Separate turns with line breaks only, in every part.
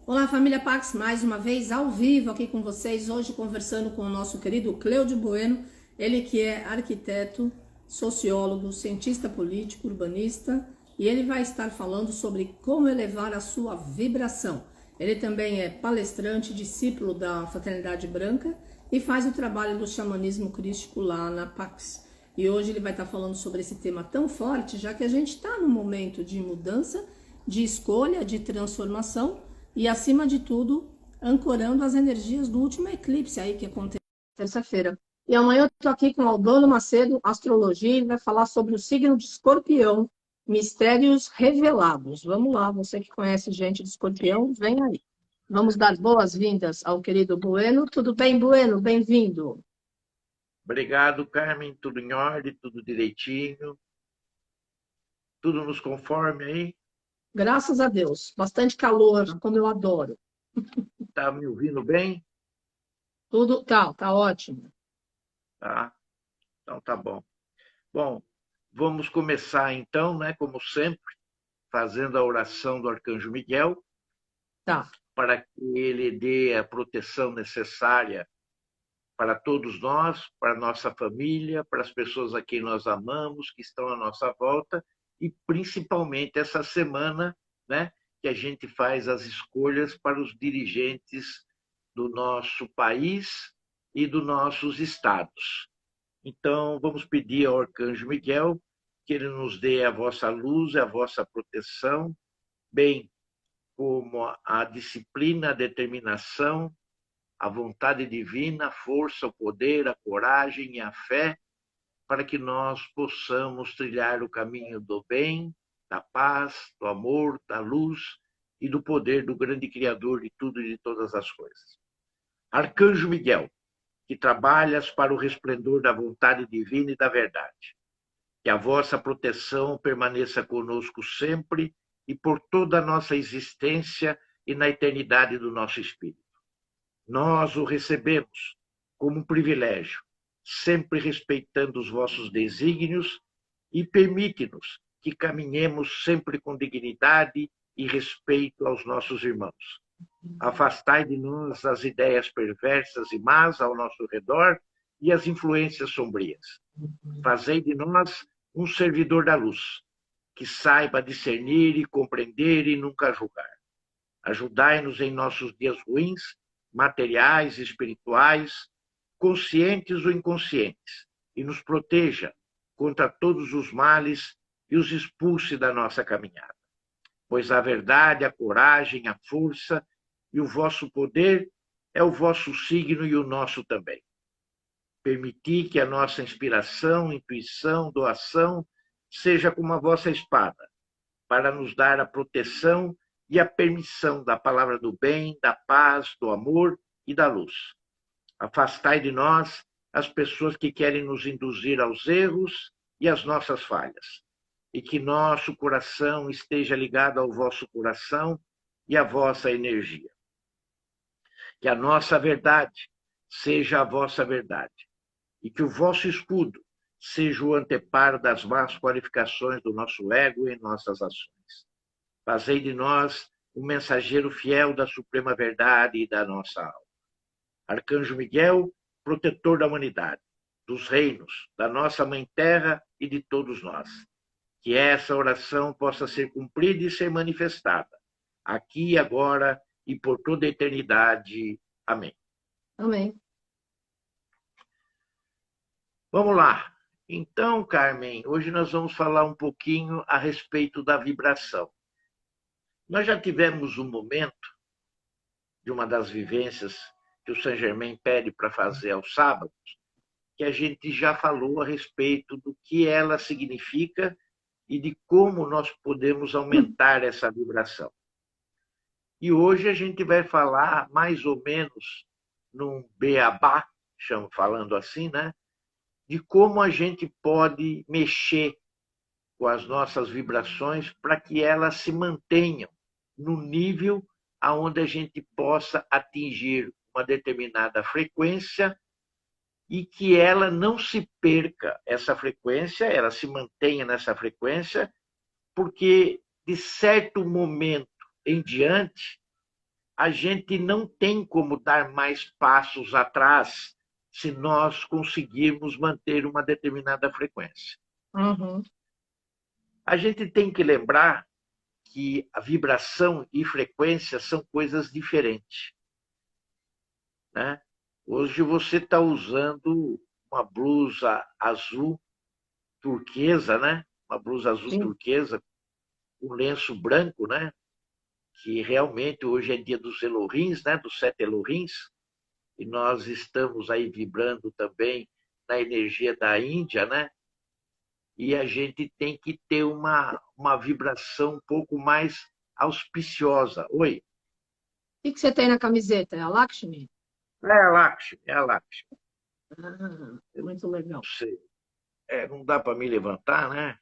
Olá, família Pax, mais uma vez ao vivo aqui com vocês, hoje conversando com o nosso querido Cleudio Bueno, ele que é arquiteto, sociólogo, cientista político, urbanista, e ele vai estar falando sobre como elevar a sua vibração. Ele também é palestrante, discípulo da Fraternidade Branca e faz o trabalho do xamanismo crístico lá na Pax. E hoje ele vai estar falando sobre esse tema tão forte, já que a gente está num momento de mudança, de escolha, de transformação, e, acima de tudo, ancorando as energias do último eclipse aí que aconteceu terça-feira. E amanhã eu estou aqui com o Aldônio Macedo, Astrologia, e vai falar sobre o signo de Escorpião, mistérios revelados. Vamos lá, você que conhece gente de Escorpião, vem aí. Vamos dar boas-vindas ao querido Bueno. Tudo bem, Bueno? Bem-vindo.
Obrigado, Carmen. Tudo em ordem, tudo direitinho. Tudo nos conforme aí.
Graças a Deus. Bastante calor, como eu adoro.
Tá me ouvindo bem?
Tudo tá ótimo.
Tá. Então tá bom. Bom, vamos começar então, né, como sempre, fazendo a oração do Arcanjo Miguel,
Tá.
para que ele dê a proteção necessária para todos nós, para nossa família, para as pessoas a quem nós amamos, que estão à nossa volta, e principalmente essa semana, né, que a gente faz as escolhas para os dirigentes do nosso país e dos nossos estados. Então, vamos pedir ao Arcanjo Miguel que ele nos dê a vossa luz e a vossa proteção, bem como a disciplina, a determinação, a vontade divina, a força, o poder, a coragem e a fé, para que nós possamos trilhar o caminho do bem, da paz, do amor, da luz e do poder do grande Criador de tudo e de todas as coisas. Arcanjo Miguel, que trabalhas para o resplendor da vontade divina e da verdade, que a vossa proteção permaneça conosco sempre e por toda a nossa existência e na eternidade do nosso espírito. Nós o recebemos como um privilégio, sempre respeitando os vossos desígnios, e permite-nos que caminhemos sempre com dignidade e respeito aos nossos irmãos. Afastai de nós as ideias perversas e más ao nosso redor e as influências sombrias. Fazei de nós um servidor da luz, que saiba discernir e compreender e nunca julgar. Ajudai-nos em nossos dias ruins, materiais e espirituais, conscientes ou inconscientes, e nos proteja contra todos os males e os expulse da nossa caminhada. Pois a verdade, a coragem, a força e o vosso poder é o vosso signo e o nosso também. Permiti que a nossa inspiração, intuição, doação seja como a vossa espada, para nos dar a proteção e a permissão da palavra do bem, da paz, do amor e da luz. Afastai de nós as pessoas que querem nos induzir aos erros e às nossas falhas, e que nosso coração esteja ligado ao vosso coração e à vossa energia. Que a nossa verdade seja a vossa verdade, e que o vosso escudo seja o anteparo das más qualificações do nosso ego em nossas ações. Fazei de nós um mensageiro fiel da suprema verdade e da nossa alma. Arcanjo Miguel, protetor da humanidade, dos reinos, da nossa Mãe Terra e de todos nós. Que essa oração possa ser cumprida e ser manifestada, aqui e agora e por toda a eternidade. Amém.
Amém.
Vamos lá. Então, Carmen, hoje nós vamos falar um pouquinho a respeito da vibração. Nós já tivemos um momento de uma das vivências que o Saint Germain pede para fazer aos sábados, que a gente já falou a respeito do que ela significa e de como nós podemos aumentar essa vibração. E hoje a gente vai falar mais ou menos num beabá, falando assim, né? De como a gente pode mexer com as nossas vibrações para que elas se mantenham no nível aonde a gente possa atingir uma determinada frequência e que ela não se perca essa frequência, ela se mantenha nessa frequência, porque de certo momento em diante a gente não tem como dar mais passos atrás se nós conseguirmos manter uma determinada frequência.
Uhum.
A gente tem que lembrar que a vibração e frequência são coisas diferentes, né? Hoje você está usando uma blusa azul turquesa, né? Uma blusa azul
Sim.
turquesa, um lenço branco, né? Que realmente hoje é dia dos Elohins, né? Dos 7 Elohins, e nós estamos aí vibrando também na energia da Índia, né? E a gente tem que ter uma vibração um pouco mais auspiciosa. Oi?
O que você tem na camiseta? É a Lakshmi?
É a Lakshmi, é a Lakshmi.
Ah,
Eu
muito
não
legal.
sei. Não dá para me levantar, né?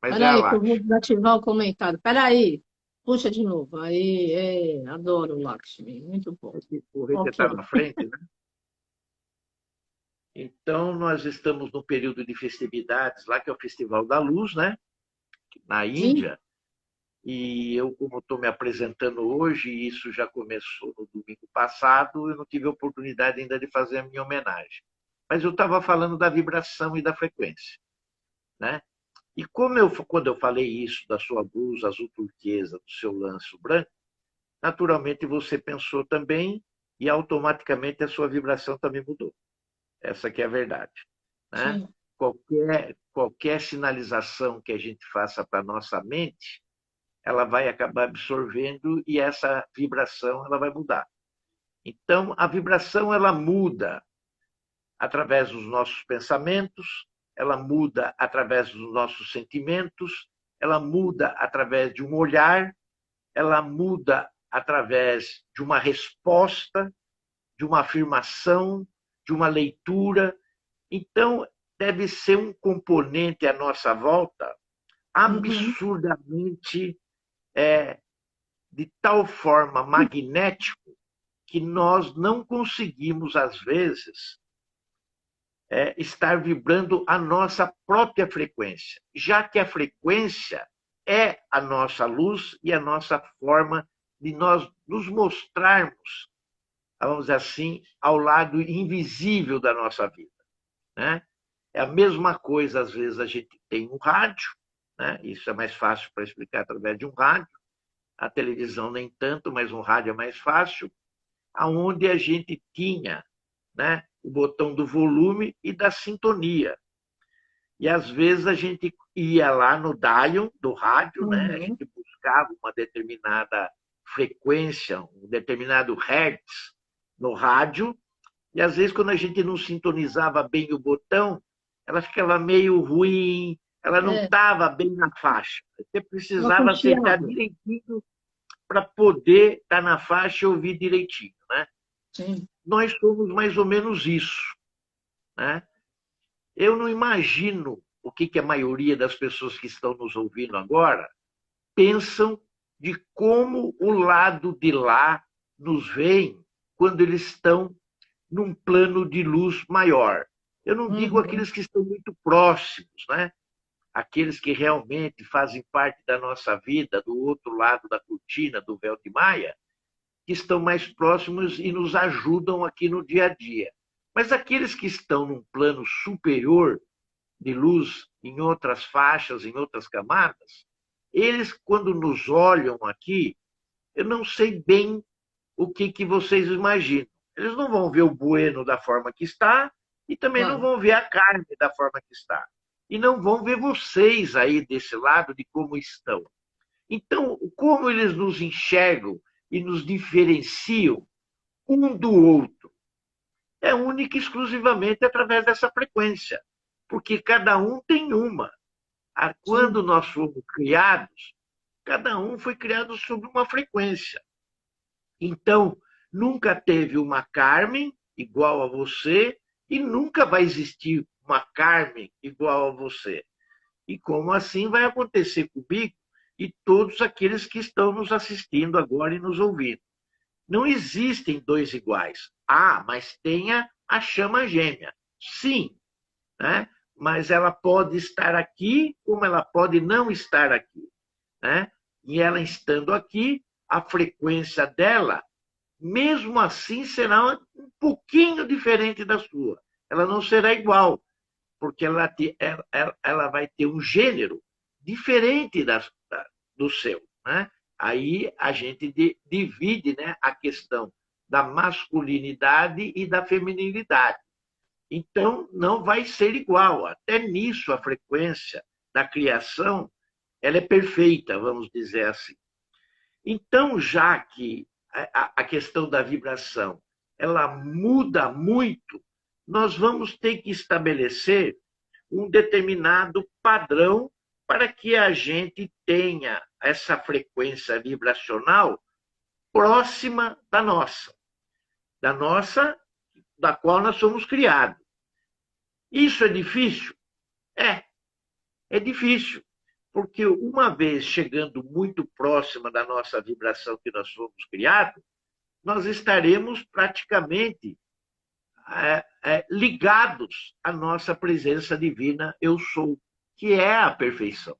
Mas é a
Peraí, que eu vou
Lakshmi.
desativar o comentário. Peraí. Puxa de novo. Aí, adoro o Lakshmi. Muito bom.
Esse corrente está
Ok.
na frente, né? Então, nós estamos no período de festividades lá, que é o Festival da Luz, né? Na
Sim.
Índia. E eu, como estou me apresentando hoje, e isso já começou no domingo passado, eu não tive a oportunidade ainda de fazer a minha homenagem. Mas eu estava falando da vibração e da frequência, né? E quando eu falei isso da sua blusa azul turquesa, do seu lenço branco, naturalmente você pensou também e automaticamente a sua vibração também mudou. Essa que é a verdade, né?
Sim.
Qualquer sinalização que a gente faça para a nossa mente, ela vai acabar absorvendo e essa vibração ela vai mudar. Então, a vibração ela muda através dos nossos pensamentos, ela muda através dos nossos sentimentos, ela muda através de um olhar, ela muda através de uma resposta, de uma afirmação, de uma leitura. Então, deve ser um componente à nossa volta
Uhum.
absurdamente de tal forma magnético que nós não conseguimos, às vezes, estar vibrando a nossa própria frequência, já que a frequência é a nossa luz e a nossa forma de nós nos mostrarmos, vamos dizer assim, ao lado invisível da nossa vida, né? É a mesma coisa, às vezes, a gente tem um rádio, né? Isso é mais fácil para explicar através de um rádio, a televisão nem tanto, mas um rádio é mais fácil, aonde a gente tinha, né, o botão do volume e da sintonia. E às vezes a gente ia lá no dial do rádio, né, a
Uhum.
gente buscava uma determinada frequência, um determinado hertz no rádio, e às vezes quando a gente não sintonizava bem o botão, ela ficava meio ruim, ela não
É,
estava bem na faixa. Você
uma
precisava acertar
chiado.
direitinho para poder estar na faixa e ouvir direitinho, né?
Sim.
Nós somos mais ou menos isso, né? Eu não imagino o que a maioria das pessoas que estão nos ouvindo agora pensam de como o lado de lá nos veem quando eles estão num plano de luz maior. Eu não digo
Uhum.
aqueles que estão muito próximos, né? Aqueles que realmente fazem parte da nossa vida, do outro lado da cortina, do véu de Maia, que estão mais próximos e nos ajudam aqui no dia a dia. Mas aqueles que estão num plano superior de luz, em outras faixas, em outras camadas, eles, quando nos olham aqui, eu não sei bem o que vocês imaginam. Eles não vão ver o bueno da forma que está e também não
Claro.
vão ver a carne da forma que está. E não vão ver vocês aí desse lado de como estão. Então, como eles nos enxergam e nos diferenciam um do outro? É única e exclusivamente através dessa frequência, porque cada um tem uma.
Sim.
Quando nós fomos criados, cada um foi criado sob uma frequência. Então, nunca teve uma Carmen igual a você e nunca vai existir uma Carmen igual a você. E como assim vai acontecer comigo e todos aqueles que estão nos assistindo agora e nos ouvindo? Não existem dois iguais. Ah, mas tenha a chama gêmea. Sim, né? Mas ela pode estar aqui, como ela pode não estar aqui, né? E ela estando aqui, a frequência dela mesmo assim será um pouquinho diferente da sua. Ela não será igual, porque ela vai ter um gênero diferente do seu. Né? Aí a gente divide, né, a questão da masculinidade e da feminilidade. Então, não vai ser igual. Até nisso, a frequência da criação ela é perfeita, vamos dizer assim. Então, já que a questão da vibração ela muda muito, nós vamos ter que estabelecer um determinado padrão para que a gente tenha essa frequência vibracional próxima da qual nós somos criados. Isso é difícil? É difícil, porque uma vez chegando muito próxima da nossa vibração que nós fomos criados, nós estaremos praticamente ligados à nossa presença divina, eu sou, que é a perfeição.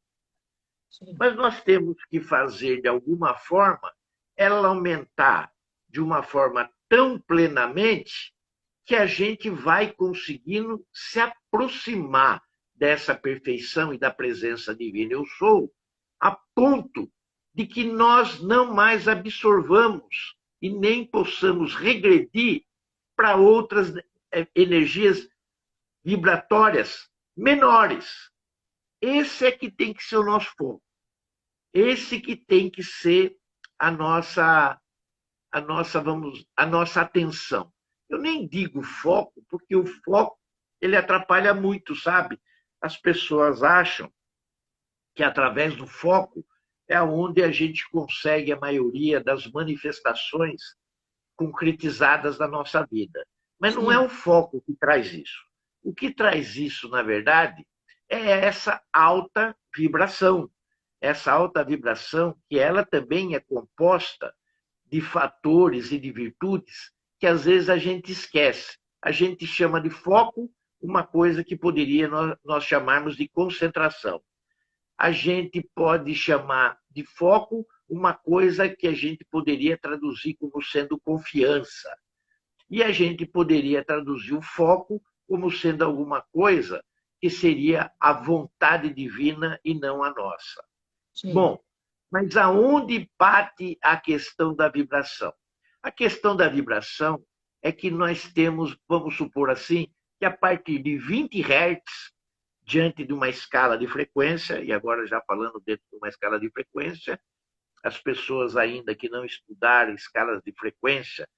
Sim. Mas nós temos que fazer, de alguma forma, ela aumentar de uma forma tão plenamente que a gente vai conseguindo se aproximar dessa perfeição e da presença divina, eu sou, a ponto de que nós não mais absorvamos e nem possamos regredir para outras energias vibratórias menores. Esse é que tem que ser o nosso foco. Esse que tem que ser a nossa atenção. Eu nem digo foco, porque o foco ele atrapalha muito, sabe? As pessoas acham que através do foco é onde a gente consegue a maioria das manifestações concretizadas da nossa vida. Mas não é o foco que traz isso. O que traz isso, na verdade, é essa alta vibração. Essa alta vibração, que ela também é composta de fatores e de virtudes que às vezes a gente esquece. A gente chama de foco uma coisa que poderia nós chamarmos de concentração. A gente pode chamar de foco uma coisa que a gente poderia traduzir como sendo confiança. E a gente poderia traduzir o foco como sendo alguma coisa que seria a vontade divina e não a nossa. Sim. Bom, mas aonde bate a questão da vibração? A questão da vibração é que nós temos, vamos supor assim, que a partir de 20 Hz, diante de uma escala de frequência, e agora já falando dentro de uma escala de frequência, as pessoas ainda que não estudaram escalas de frequência,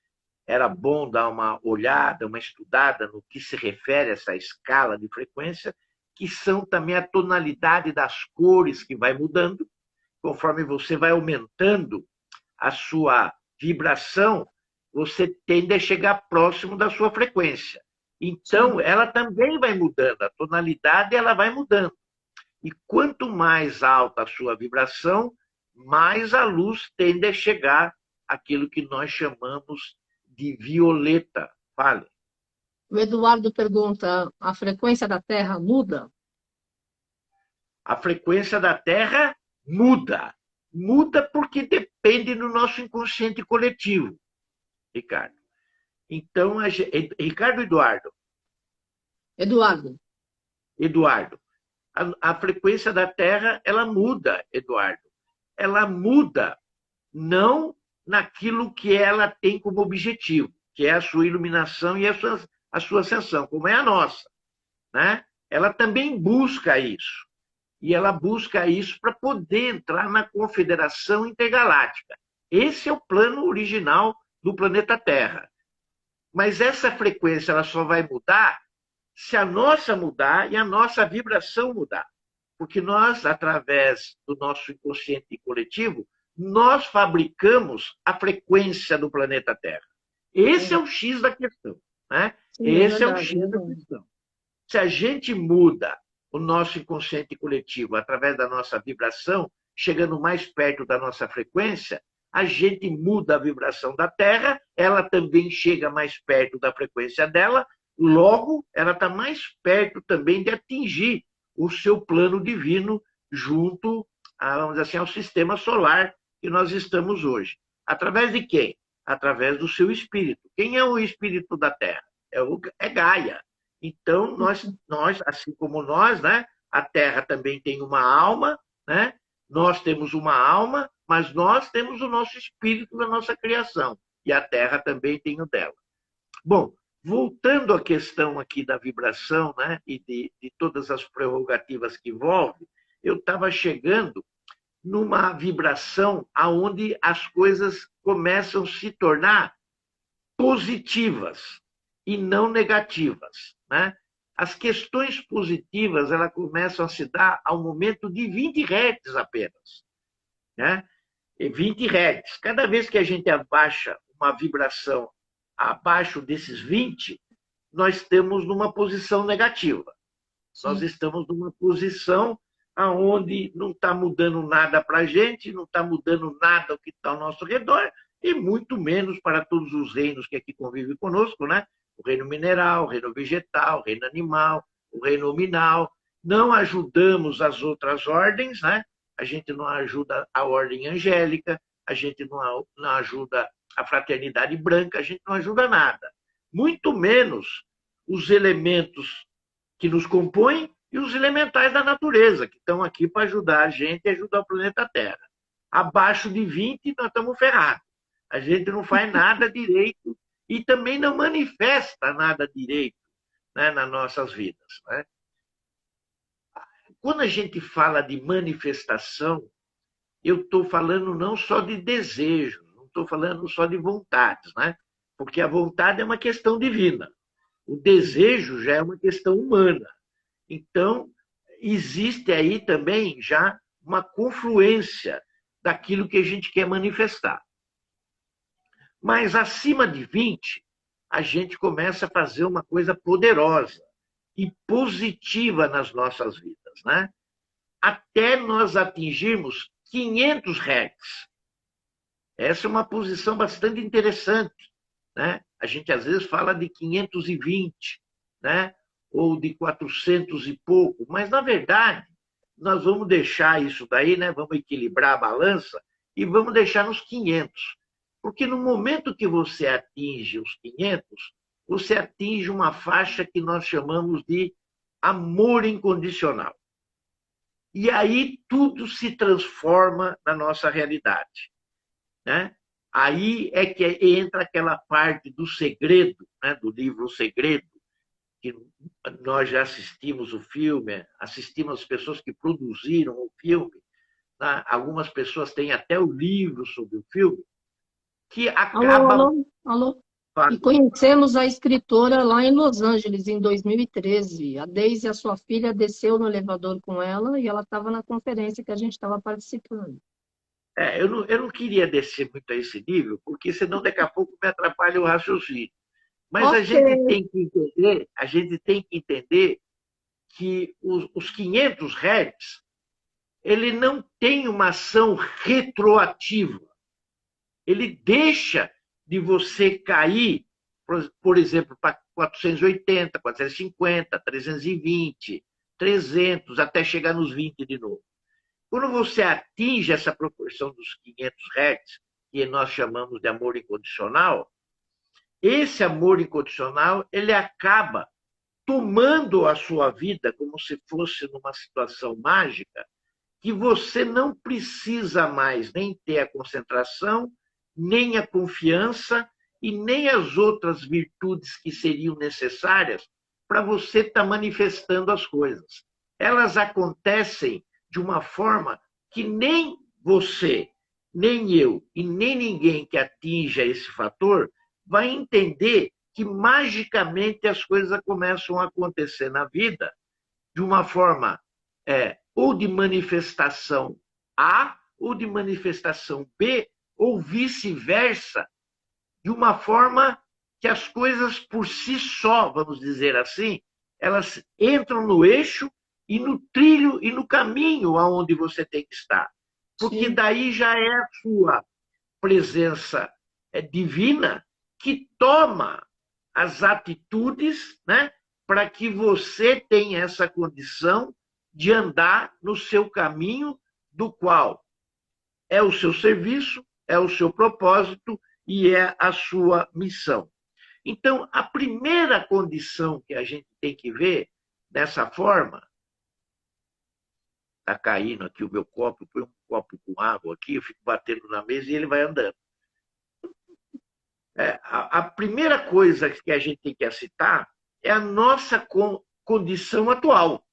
era bom dar uma olhada, uma estudada no que se refere a essa escala de frequência, que são também a tonalidade das cores que vai mudando, conforme você vai aumentando a sua vibração, você tende a chegar próximo da sua frequência. Então, ela também vai mudando, a tonalidade ela vai mudando. E quanto mais alta a sua vibração, mais a luz tende a chegar àquilo que nós chamamos de violeta. Fale.
O Eduardo pergunta, a frequência da Terra muda?
A frequência da Terra muda. Muda porque depende do nosso inconsciente coletivo, Ricardo. Então, Ricardo Eduardo. Eduardo. A frequência da Terra, ela muda, Eduardo. Ela muda não naquilo que ela tem como objetivo, que é a sua iluminação e a sua ascensão, como é a nossa. Né? Ela também busca isso. E ela busca isso para poder entrar na Confederação Intergaláctica. Esse é o plano original do planeta Terra. Mas essa frequência ela só vai mudar se a nossa mudar e a nossa vibração mudar. Porque nós, através do nosso inconsciente coletivo, nós fabricamos a frequência do planeta Terra. Esse é o X da questão. Né? Sim, esse é o X da questão. Se a gente muda o nosso inconsciente coletivo através da nossa vibração, chegando mais perto da nossa frequência, a gente muda a vibração da Terra, ela também chega mais perto da frequência dela, logo ela está mais perto também de atingir o seu plano divino junto, vamos dizer assim, ao sistema solar que nós estamos hoje. Através de quem? através do seu espírito. Quem é o espírito da Terra? É Gaia. Então, nós, assim como nós, né, a Terra também tem uma alma, né? Nós temos uma alma, mas nós temos o nosso espírito da nossa criação. E a Terra também tem o dela. Bom, voltando à questão aqui da vibração, né, e de todas as prerrogativas que envolve, eu estava chegando numa vibração aonde as coisas começam a se tornar positivas e não negativas, né? As questões positivas elas começam a se dar ao momento de 20 Hz apenas, né? 20 Hz. Cada vez que a gente abaixa uma vibração abaixo desses 20, nós estamos numa posição negativa. Sim. Nós estamos numa posição onde não está mudando nada para a gente, não está mudando nada o que está ao nosso redor, e muito menos para todos os reinos que aqui convivem conosco, né? O reino mineral, o reino vegetal, o reino animal, o reino nominal. Não ajudamos as outras ordens, né? A gente não ajuda a ordem angélica, a gente não ajuda a fraternidade branca, a gente não ajuda nada. Muito menos os elementos que nos compõem e os elementais da natureza, que estão aqui para ajudar a gente e ajudar o planeta Terra. Abaixo de 20, nós estamos ferrados. A gente não faz nada direito e também não manifesta nada direito, né, nas nossas vidas, né? Quando a gente fala de manifestação, eu estou falando não só de desejo, não estou falando só de vontades, né? Porque a vontade é uma questão divina. O desejo já é uma questão humana. Então, existe aí também já uma confluência daquilo que a gente quer manifestar. Mas acima de 20, a gente começa a fazer uma coisa poderosa e positiva nas nossas vidas, né? Até nós atingirmos 500 Hz. Essa é uma posição bastante interessante, né? A gente às vezes fala de 520, né? Ou de 400 e pouco, mas na verdade nós vamos deixar isso daí, né? Vamos equilibrar a balança e vamos deixar nos 500. Porque no momento que você atinge os 500, você atinge uma faixa que nós chamamos de amor incondicional. E aí tudo se transforma na nossa realidade, né? Aí é que entra aquela parte do segredo, né? Do livro O Segredo, que nós já assistimos o filme, assistimos as pessoas que produziram o filme, né? Algumas pessoas têm até o livro sobre o filme, que acaba...
Alô. E conhecemos a escritora lá em Los Angeles, em 2013. A Daisy, a sua filha, desceu no elevador com ela e ela estava na conferência que a gente estava participando.
Eu não queria descer muito a esse nível, porque senão daqui a pouco me atrapalha o raciocínio. Mas okay. A gente tem que entender que os 500 Hz, ele não tem uma ação retroativa. Ele deixa de você cair, por exemplo, para 480, 450, 320, 300, até chegar nos 20 de novo. Quando você atinge essa proporção dos 500 Hz, que nós chamamos de amor incondicional, esse amor incondicional ele acaba tomando a sua vida como se fosse numa situação mágica, que você não precisa mais nem ter a concentração, nem a confiança e nem as outras virtudes que seriam necessárias para você estar manifestando as coisas. Elas acontecem de uma forma que nem você, nem eu e nem ninguém que atinja esse fator vai entender que magicamente as coisas começam a acontecer na vida de uma forma ou de manifestação A ou de manifestação B, ou vice-versa, de uma forma que as coisas por si só, vamos dizer assim, elas entram no eixo e no trilho e no caminho aonde você tem que estar. Porque Sim. Daí já é a sua presença divina que toma as atitudes, né, para que você tenha essa condição de andar no seu caminho, do qual é o seu serviço, é o seu propósito e é a sua missão. Então, a primeira condição que a gente tem que ver dessa forma, está caindo aqui o meu copo, eu ponho um copo com água aqui, eu fico batendo na mesa e ele vai andando. A primeira coisa que a gente tem que aceitar é a nossa condição atual.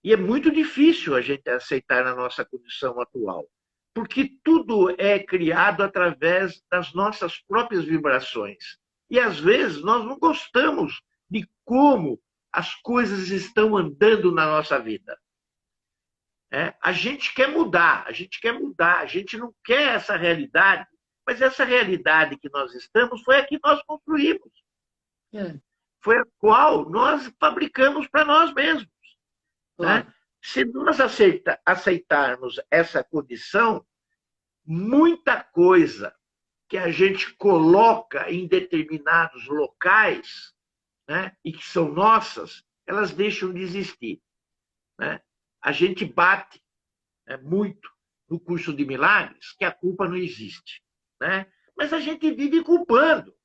E é muito difícil a gente aceitar a nossa condição atual, porque tudo é criado através das nossas próprias vibrações. E, às vezes, nós não gostamos de como as coisas estão andando na nossa vida. A gente quer mudar, a gente não quer essa realidade, mas essa realidade que nós estamos foi a que nós construímos. Foi a qual nós fabricamos para nós mesmos. Né? Se nós aceitarmos essa condição, muita coisa que a gente coloca em determinados locais, né, e que são nossas, elas deixam de existir. Né? A gente bate muito no curso de milagres que a culpa não existe. Né? Mas a gente vive culpando.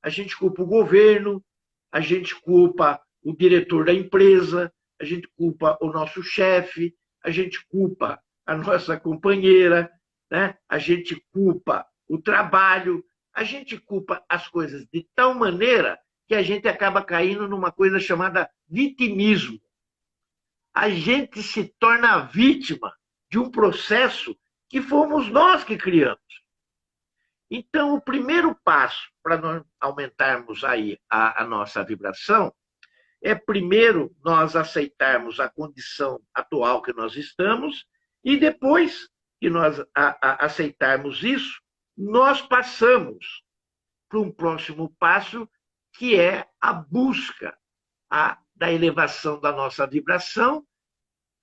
A gente culpa o governo, a gente culpa o diretor da empresa, a gente culpa o nosso chefe, a gente culpa a nossa companheira, né? A gente culpa o trabalho, a gente culpa as coisas de tal maneira que a gente acaba caindo numa coisa chamada vitimismo. A gente se torna vítima de um processo que fomos nós que criamos. Então, o primeiro passo para nós aumentarmos aí a nossa vibração é, primeiro, nós aceitarmos a condição atual que nós estamos e, depois que nós aceitarmos isso, nós passamos para um próximo passo, que é a busca da elevação da nossa vibração,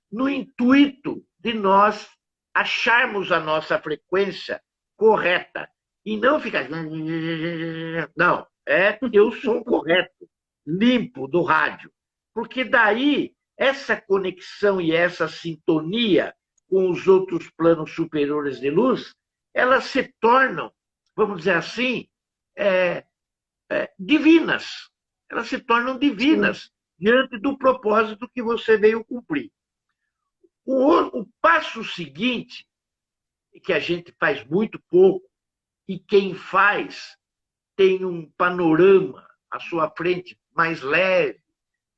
no intuito de nós acharmos a nossa frequência correta e não ficar... Não, é ter o som correto, limpo do rádio. Porque daí, essa conexão e essa sintonia com os outros planos superiores de luz, elas se tornam, vamos dizer assim, divinas. Elas se tornam divinas diante do propósito que você veio cumprir. O passo seguinte, que a gente faz muito pouco, e quem faz tem um panorama à sua frente mais leve,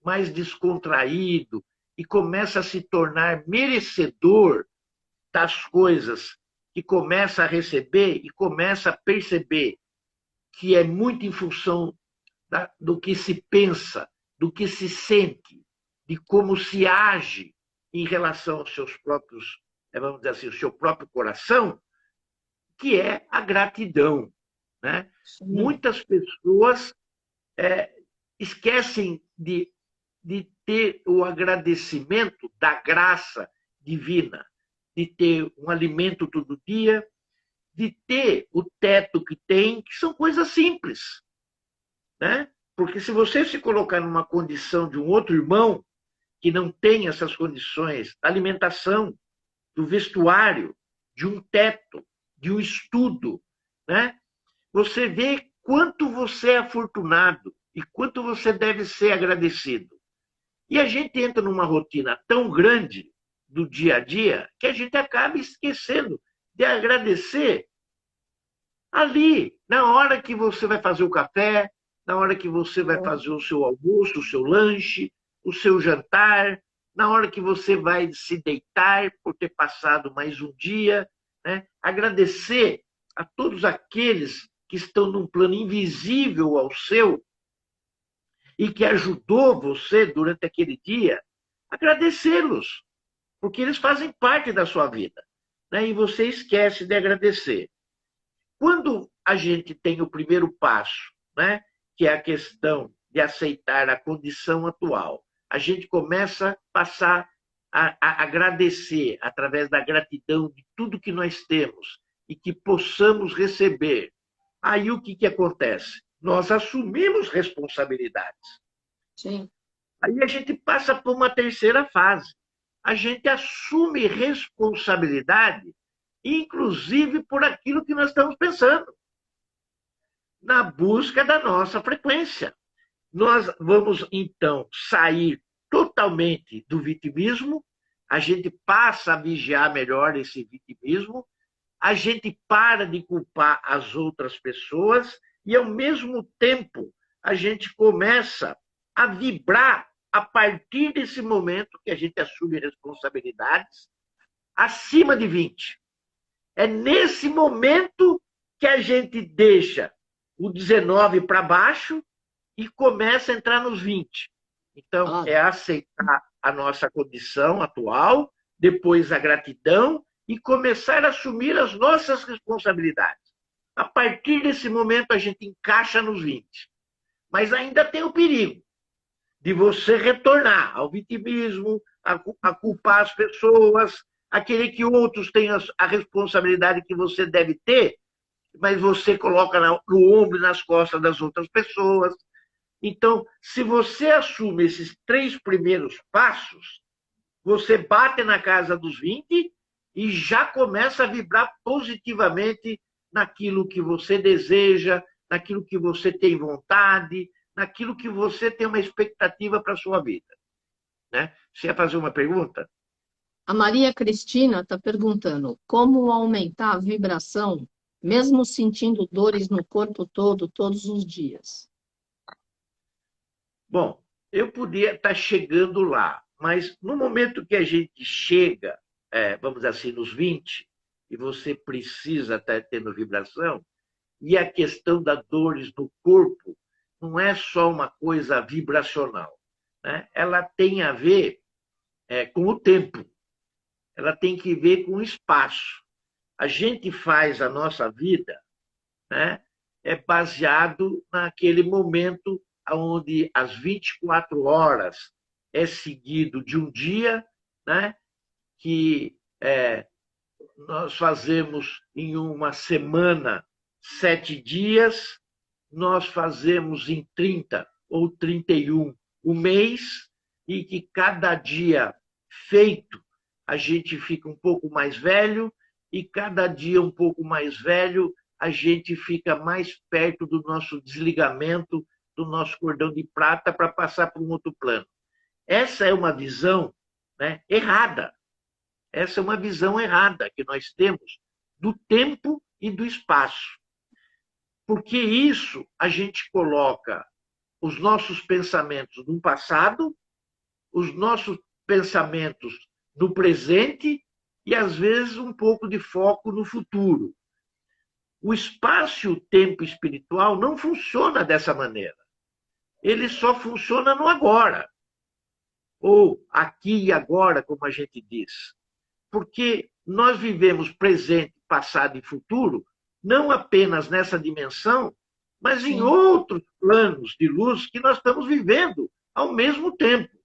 mais descontraído, e começa a se tornar merecedor das coisas que começa a receber e começa a perceber que é muito em função do que se pensa, do que se sente, de como se age em relação aos seus próprios, vamos dizer assim, o seu próprio coração, que é a gratidão. Né? Muitas pessoas esquecem de ter o agradecimento da graça divina, de ter um alimento todo dia, de ter o teto que tem, que são coisas simples. Né? Porque se você se colocar numa condição de um outro irmão que não tem essas condições da alimentação, do vestuário, de um teto, de um estudo, né? Você vê quanto você é afortunado e quanto você deve ser agradecido. E a gente entra numa rotina tão grande do dia a dia que a gente acaba esquecendo de agradecer ali, na hora que você vai fazer o café, na hora que você vai fazer o seu almoço, o seu lanche, o seu jantar, na hora que você vai se deitar por ter passado mais um dia, né? Agradecer a todos aqueles que estão num plano invisível ao seu e que ajudou você durante aquele dia, agradecê-los, porque eles fazem parte da sua vida, né? E você esquece de agradecer. Quando a gente tem o primeiro passo, né, que é a questão de aceitar a condição atual, a gente começa a passar a agradecer através da gratidão de tudo que nós temos e que possamos receber. Aí o que acontece? Nós assumimos responsabilidades.
Sim.
Aí a gente passa por uma terceira fase. A gente assume responsabilidade, inclusive por aquilo que nós estamos pensando. na busca da nossa frequência. Nós vamos, então, sair totalmente do vitimismo, a gente passa a vigiar melhor esse vitimismo, a gente para de culpar as outras pessoas e, ao mesmo tempo, a gente começa a vibrar a partir desse momento que a gente assume responsabilidades acima de 20. É nesse momento que a gente deixa o 19 para baixo e começa a entrar nos 20. Então, é aceitar a nossa condição atual, depois a gratidão e começar a assumir as nossas responsabilidades. A partir desse momento, a gente encaixa nos 20. Mas ainda tem o perigo de você retornar ao vitimismo, a culpar as pessoas, a querer que outros tenham a responsabilidade que você deve ter, mas você coloca no ombro e nas costas das outras pessoas. Então, se você assume esses 3 primeiros passos, você bate na casa dos 20 e já começa a vibrar positivamente naquilo que você deseja, naquilo que você tem vontade, naquilo que você tem uma expectativa para a sua vida. Né? Você ia fazer uma pergunta?
A Maria Cristina está perguntando como aumentar a vibração, mesmo sentindo dores no corpo todo, todos os dias.
Bom, eu podia estar chegando lá, mas no momento que a gente chega, vamos dizer assim, nos 20, e você precisa estar tendo vibração, e a questão das dores no corpo não é só uma coisa vibracional, né? Ela tem a ver com o tempo, ela tem que ver com o espaço. A gente faz a nossa vida, né, baseado naquele momento onde as 24 horas é seguido de um dia, né, que nós fazemos em uma semana 7 dias, nós fazemos em 30 ou 31 o mês, e que cada dia feito a gente fica um pouco mais velho, e cada dia um pouco mais velho a gente fica mais perto do nosso desligamento, do nosso cordão de prata para passar para um outro plano. Essa é uma visão, né, errada. Essa é uma visão errada que nós temos do tempo e do espaço. Porque isso a gente coloca os nossos pensamentos no passado, os nossos pensamentos no presente e, às vezes, um pouco de foco no futuro. O espaço e o tempo espiritual não funciona dessa maneira. Ele só funciona no agora. Ou aqui e agora, como a gente diz. Porque nós vivemos presente, passado e futuro, não apenas nessa dimensão, mas em outros planos de luz que nós estamos vivendo ao mesmo tempo.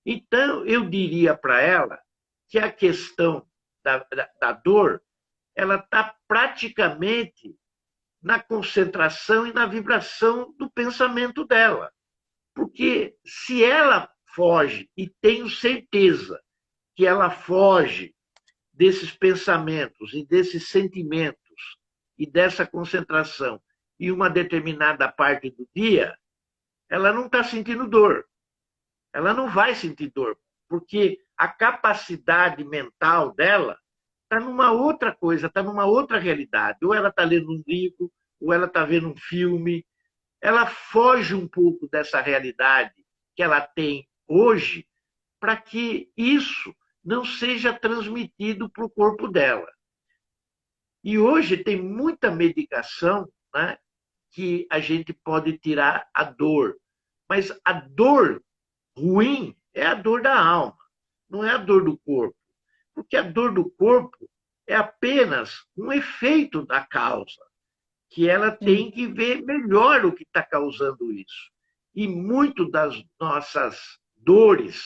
Então, eu diria para ela que a questão da dor, ela está praticamente na concentração e na vibração do pensamento dela. Porque se ela foge, e tenho certeza que ela foge desses pensamentos e desses sentimentos e dessa concentração em uma determinada parte do dia, ela não está sentindo dor. Ela não vai sentir dor, porque a capacidade mental dela está numa outra coisa, está numa outra realidade. Ou ela está lendo um livro, ou ela está vendo um filme. Ela foge um pouco dessa realidade que ela tem hoje para que isso não seja transmitido para o corpo dela. E hoje tem muita medicação, né, que a gente pode tirar a dor. Mas a dor ruim é a dor da alma, não é a dor do corpo. Porque a dor do corpo é apenas um efeito da causa, que ela tem que ver melhor o que está causando isso. E muito das nossas dores,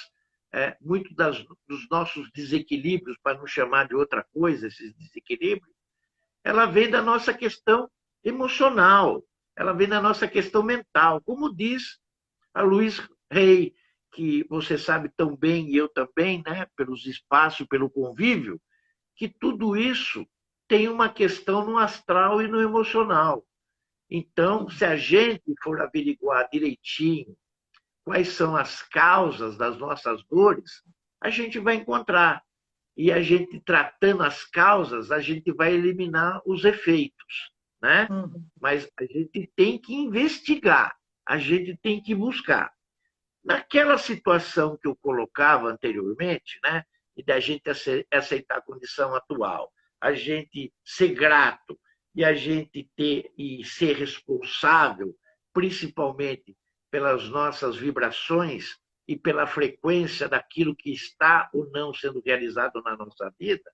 muito dos nossos desequilíbrios, para não chamar de outra coisa, esses desequilíbrios, ela vem da nossa questão emocional, ela vem da nossa questão mental. Como diz a Luiz Rey, que você sabe tão bem, e eu também, né, pelos espaços, pelo convívio, que tudo isso tem uma questão no astral e no emocional. Então, se a gente for averiguar direitinho quais são as causas das nossas dores, a gente vai encontrar. E a gente tratando as causas, a gente vai eliminar os efeitos, né? Mas a gente tem que investigar, a gente tem que buscar. Naquela situação que eu colocava anteriormente, né? E da gente aceitar a condição atual, a gente ser grato e a gente ter e ser responsável, principalmente pelas nossas vibrações e pela frequência daquilo que está ou não sendo realizado na nossa vida,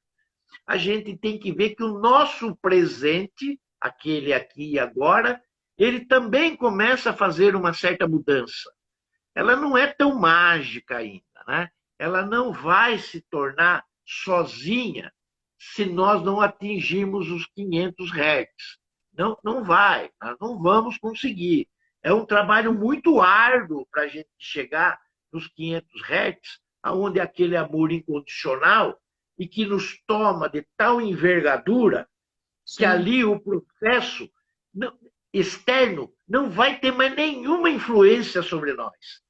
a gente tem que ver que o nosso presente, aquele aqui e agora, ele também começa a fazer uma certa mudança. Ela não é tão mágica ainda, né? Ela não vai se tornar sozinha se nós não atingirmos os 500 Hz. Não, não vai, nós não vamos conseguir. É um trabalho muito árduo para a gente chegar nos 500 Hz, onde aquele amor incondicional e que nos toma de tal envergadura que ali o processo externo não vai ter mais nenhuma influência sobre nós.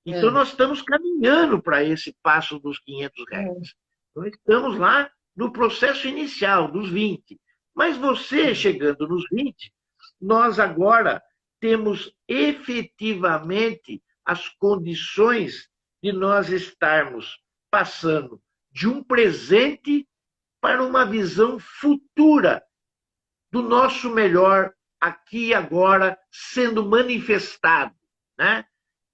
Então, nós estamos caminhando para esse passo dos 500 Hz. Nós estamos lá no processo inicial, dos 20. Mas você, chegando nos 20, nós agora temos efetivamente as condições de nós estarmos passando de um presente para uma visão futura do nosso melhor aqui e agora sendo manifestado, né?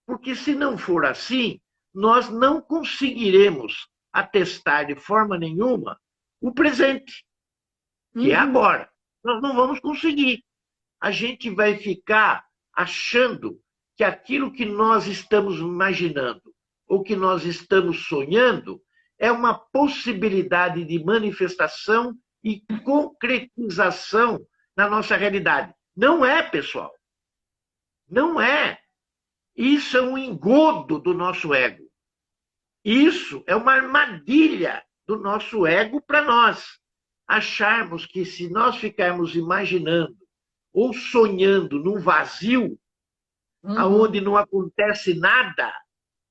Porque se não for assim, nós não conseguiremos atestar de forma nenhuma o presente, que é agora. Nós não vamos conseguir. A gente vai ficar achando que aquilo que nós estamos imaginando ou que nós estamos sonhando é uma possibilidade de manifestação e concretização na nossa realidade. Não é, pessoal. Não é. Isso é um engodo do nosso ego. Isso é uma armadilha do nosso ego para nós. Acharmos que se nós ficarmos imaginando ou sonhando num vazio, aonde não acontece nada,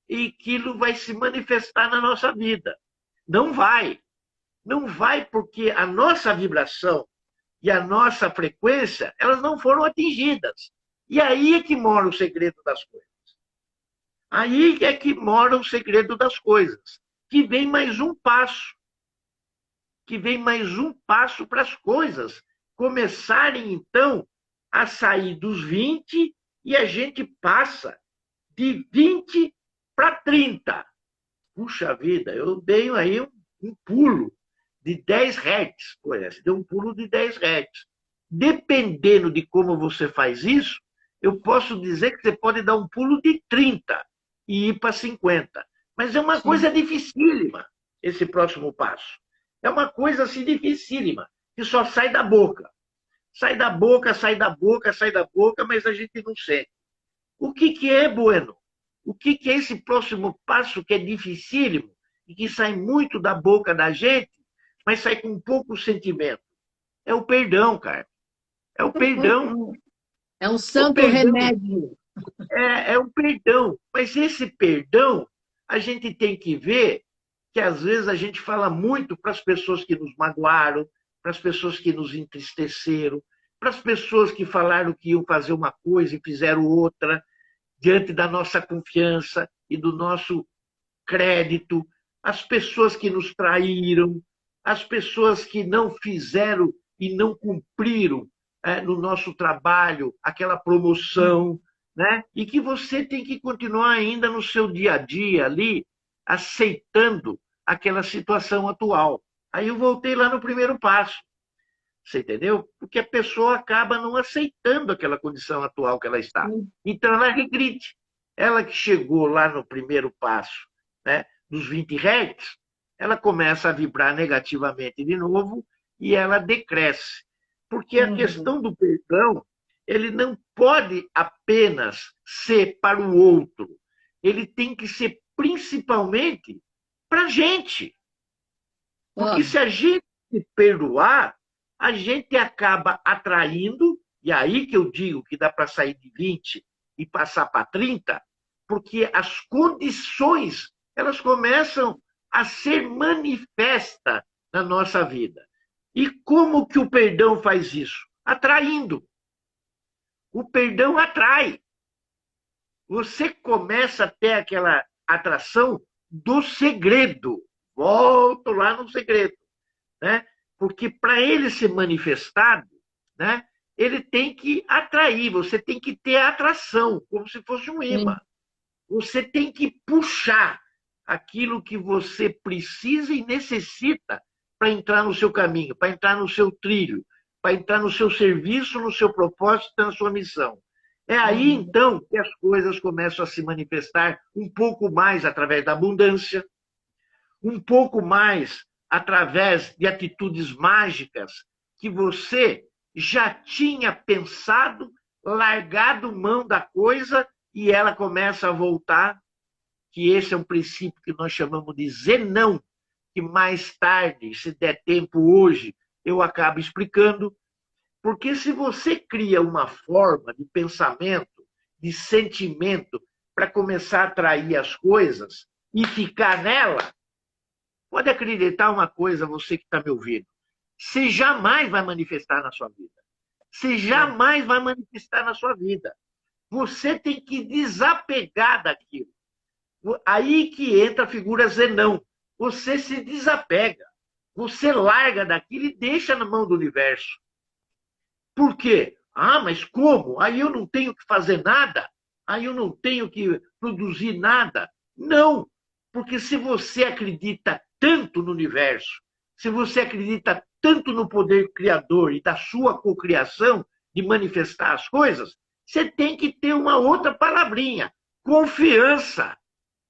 e aquilo vai se manifestar na nossa vida. Não vai. Não vai porque a nossa vibração e a nossa frequência, elas não foram atingidas. E aí é que mora o segredo das coisas. Aí é que mora o segredo das coisas. Que vem mais um passo. Que vem mais um passo para as coisas começarem, então, a sair dos 20 e a gente passa de 20 para 30. Puxa vida, eu dei aí um pulo de 10 Hz. Você deu um pulo de 10 Hz. Dependendo de como você faz isso, eu posso dizer que você pode dar um pulo de 30 e ir para 50. Mas é uma coisa dificílima, esse próximo passo. É uma coisa assim dificílima, que só sai da boca. Sai da boca, sai da boca, sai da boca, mas a gente não sente. O que é, Bueno? O que é esse próximo passo que é dificílimo e que sai muito da boca da gente, mas sai com pouco sentimento? É o perdão, cara. É o perdão.
É um santo remédio.
É o perdão. Mas esse perdão, a gente tem que ver que às vezes a gente fala muito para as pessoas que nos magoaram, para as pessoas que nos entristeceram, para as pessoas que falaram que iam fazer uma coisa e fizeram outra, diante da nossa confiança e do nosso crédito, as pessoas que nos traíram, as pessoas que não fizeram e não cumpriram no nosso trabalho aquela promoção, né? E que você tem que continuar ainda no seu dia a dia ali, aceitando aquela situação atual. Aí eu voltei lá no primeiro passo. Você entendeu? Porque a pessoa acaba não aceitando aquela condição atual que ela está. Então ela regride. Ela que chegou lá no primeiro passo, né, dos 20 Hz, ela começa a vibrar negativamente de novo e ela decresce. Porque a questão do perdão, ele não pode apenas ser para o outro. Ele tem que ser principalmente para a gente. Porque se a gente se perdoar, a gente acaba atraindo E aí que eu digo que dá para sair de 20 e passar para 30, porque as condições elas começam a ser manifestas na nossa vida. E como que o perdão faz isso? Atraindo. O perdão atrai. Você começa a ter aquela atração do segredo. Volto lá no segredo, né? Porque para ele ser manifestado, né, ele tem que atrair, você tem que ter atração, como se fosse um imã. Você tem que puxar aquilo que você precisa e necessita para entrar no seu caminho, para entrar no seu trilho, para entrar no seu serviço, no seu propósito, na sua missão. É aí, então, que as coisas começam a se manifestar um pouco mais através da abundância, um pouco mais através de atitudes mágicas que você já tinha pensado, largado mão da coisa e ela começa a voltar, que esse é um princípio que nós chamamos de Zenão, que mais tarde, se der tempo hoje, eu acabo explicando, porque se você cria uma forma de pensamento, de sentimento, para começar a atrair as coisas e ficar nela, pode acreditar uma coisa, você que está me ouvindo, você jamais vai manifestar na sua vida. Você jamais vai manifestar na sua vida. Você tem que desapegar daquilo. Aí que entra a figura Zenão. Você se desapega. Você larga daquilo e deixa na mão do universo. Por quê? Ah, mas como? Aí eu não tenho que fazer nada? Aí eu não tenho que produzir nada? Não, porque se você acredita tanto no universo, se você acredita tanto no poder criador e da sua cocriação, de manifestar as coisas, você tem que ter uma outra palavrinha, confiança,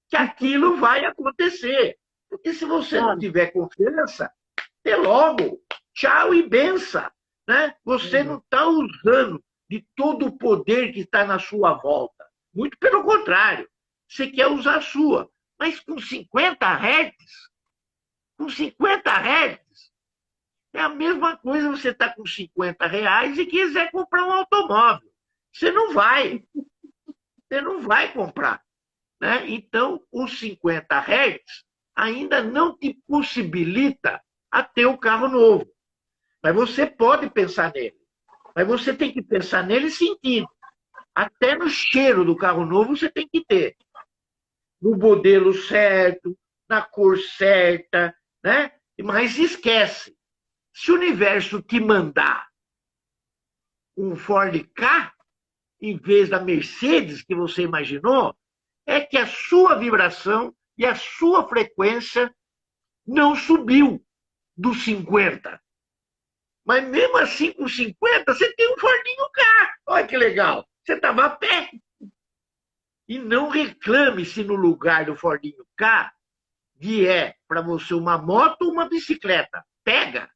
que aquilo vai acontecer. Porque se você não tiver confiança, até logo, tchau e benção. Né? Você não está usando de todo o poder que está na sua volta. Muito pelo contrário, você quer usar a sua. Mas com 50 Hz, com 50 Hz, é a mesma coisa você estar com 50 reais e quiser comprar um automóvel. Você não vai. Você não vai comprar. Né? Então, os 50 Hz ainda não te possibilita a ter o carro novo. Mas você pode pensar nele. Mas você tem que pensar nele sentindo. Até no cheiro do carro novo você tem que ter. No modelo certo, na cor certa, né? Mas esquece. Se o universo te mandar um Ford Ka, em vez da Mercedes que você imaginou, é que a sua vibração e a sua frequência não subiu dos 50. Mas mesmo assim, com 50, você tem um Fordinho Ka. Olha que legal. Você estava a pé. E não reclame se no lugar do Fordinho Ka vier para você uma moto ou uma bicicleta. Pega,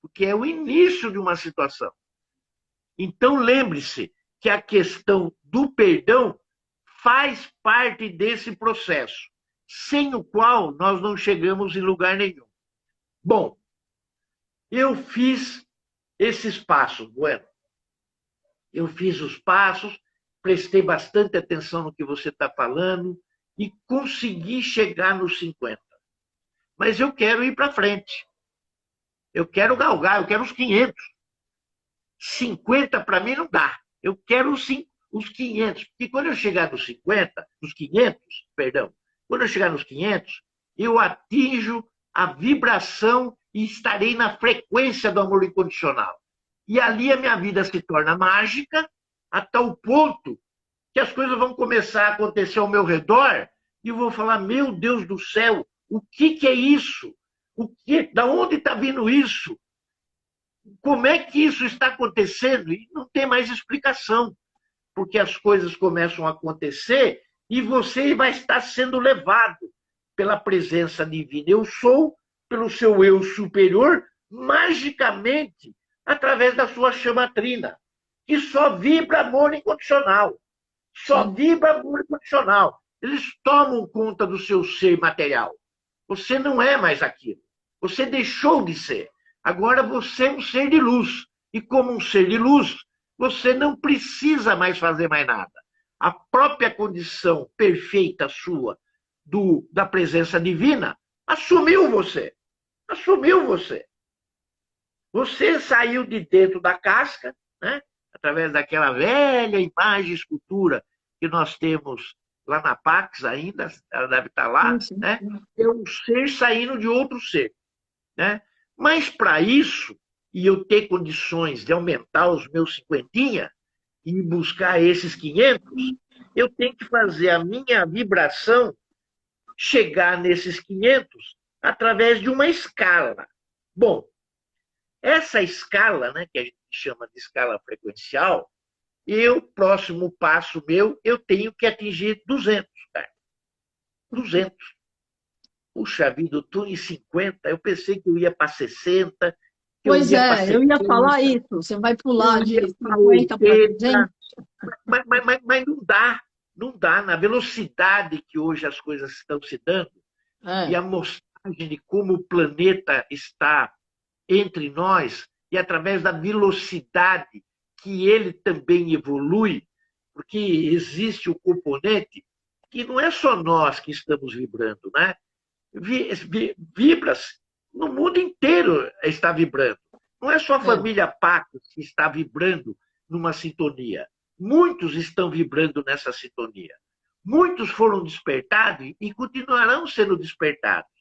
porque é o início de uma situação. Então lembre-se que a questão do perdão faz parte desse processo, sem o qual nós não chegamos em lugar nenhum. Bom, eu fiz esses passos, Bueno. Eu fiz os passos, prestei bastante atenção no que você está falando e consegui chegar nos 50. Mas eu quero ir para frente. Eu quero galgar, eu quero os 500. 50 para mim não dá. Eu quero os 500. Porque quando eu chegar nos 50, nos 500, perdão, quando eu chegar nos 500, eu atinjo a vibração e estarei na frequência do amor incondicional. E ali a minha vida se torna mágica, a tal ponto que as coisas vão começar a acontecer ao meu redor e eu vou falar, meu Deus do céu, o que é isso? Da onde está vindo isso? Como é que isso está acontecendo? E não tem mais explicação, porque as coisas começam a acontecer e você vai estar sendo levado pela presença divina. Eu sou, pelo seu eu superior, magicamente, através da sua chama trina, que só vibra amor incondicional. Só vibra amor incondicional. Eles tomam conta do seu ser material. Você não é mais aquilo. Você deixou de ser. Agora você é um ser de luz. E como um ser de luz, você não precisa mais fazer mais nada. A própria condição perfeita sua da presença divina assumiu você. Assumiu você. Você saiu de dentro da casca, né? Através daquela velha imagem, escultura que nós temos lá na Pax ainda, ela deve estar lá,
Sim.
né? É um ser saindo de outro ser, né? Mas para isso, e eu ter condições de aumentar os meus cinquentinha e buscar esses 500, eu tenho que fazer a minha vibração chegar nesses 500 através de uma escala. Bom, essa escala, né, que a gente chama de escala frequencial, próximo passo meu, eu tenho que atingir 200, cara. 200. Puxa vida, eu estou em 50, eu pensei que eu ia para 60, que eu
Pois
ia para
é, eu ia
70,
falar isso. Você vai pular
eu
de
ia para
50 para 200?
80, mas não dá. Não dá. Na velocidade que hoje as coisas estão se dando, e a mostragem de como o planeta está entre nós, e através da velocidade que ele também evolui, porque existe o componente que não é só nós que estamos vibrando, né? Vibra-se, no mundo inteiro está vibrando. Não é só a família Pacos que está vibrando numa sintonia. Muitos estão vibrando nessa sintonia. Muitos foram despertados e continuarão sendo despertados.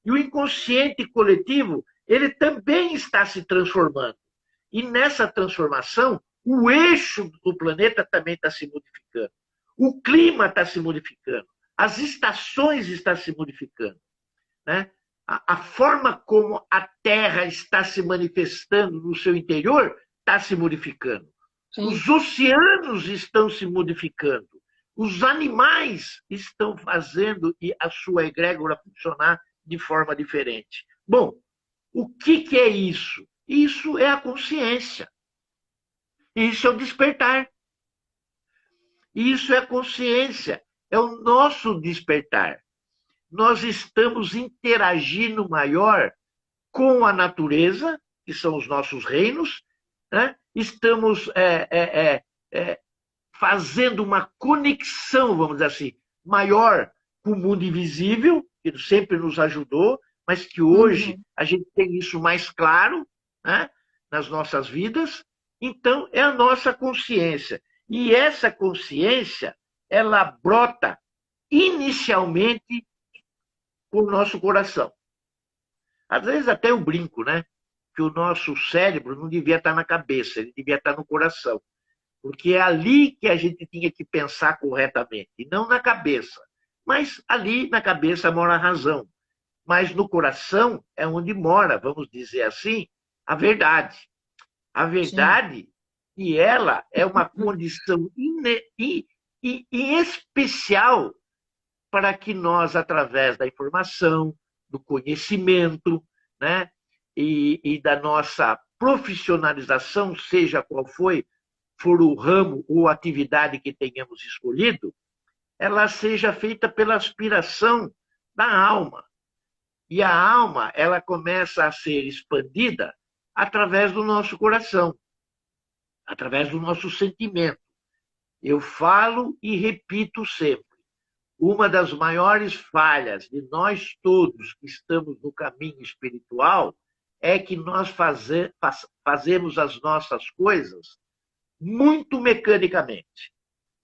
E o inconsciente coletivo, ele também está se transformando. E nessa transformação, o eixo do planeta também está se modificando. O clima está se modificando. As estações estão se modificando. Né? A forma como a Terra está se manifestando no seu interior está se modificando. Sim. Os oceanos estão se modificando. Os animais estão fazendo a sua egrégora funcionar de forma diferente. Bom, o que é isso? Isso é a consciência. Isso é o despertar. Isso é a consciência. É o nosso despertar. Nós estamos interagindo maior com a natureza, que são os nossos reinos, né? Estamos fazendo uma conexão, vamos dizer assim, maior com o mundo invisível, que sempre nos ajudou, mas que hoje a gente tem isso mais claro, né, nas nossas vidas. Então, é a nossa consciência. E essa consciência, ela brota inicialmente com o nosso coração. Às vezes até eu brinco, né? Que o nosso cérebro não devia estar na cabeça, ele devia estar no coração. Porque é ali que a gente tinha que pensar corretamente, e não na cabeça. Mas ali na cabeça mora a razão. Mas no coração é onde mora, vamos dizer assim, a verdade. A verdade, e ela é uma condição especial para que nós, através da informação, do conhecimento, né, e da nossa profissionalização, seja qual for o ramo ou atividade que tenhamos escolhido, ela seja feita pela aspiração da alma. E a alma, ela começa a ser expandida através do nosso coração, através do nosso sentimento. Eu falo e repito sempre. Uma das maiores falhas de nós todos que estamos no caminho espiritual é que nós fazemos as nossas coisas muito mecanicamente.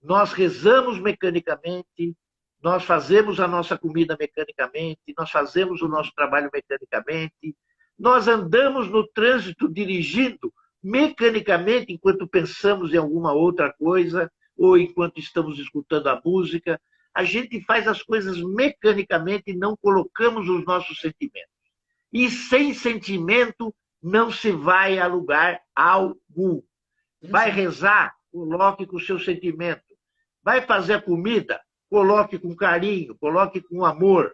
Nós rezamos mecanicamente, nós fazemos a nossa comida mecanicamente, nós fazemos o nosso trabalho mecanicamente, nós andamos no trânsito dirigindo mecanicamente enquanto pensamos em alguma outra coisa ou enquanto estamos escutando a música. A gente faz as coisas mecanicamente e não colocamos os nossos sentimentos. E sem sentimento não se vai a lugar algum. Vai rezar, coloque com o seu sentimento. Vai fazer a comida, coloque com carinho, coloque com amor.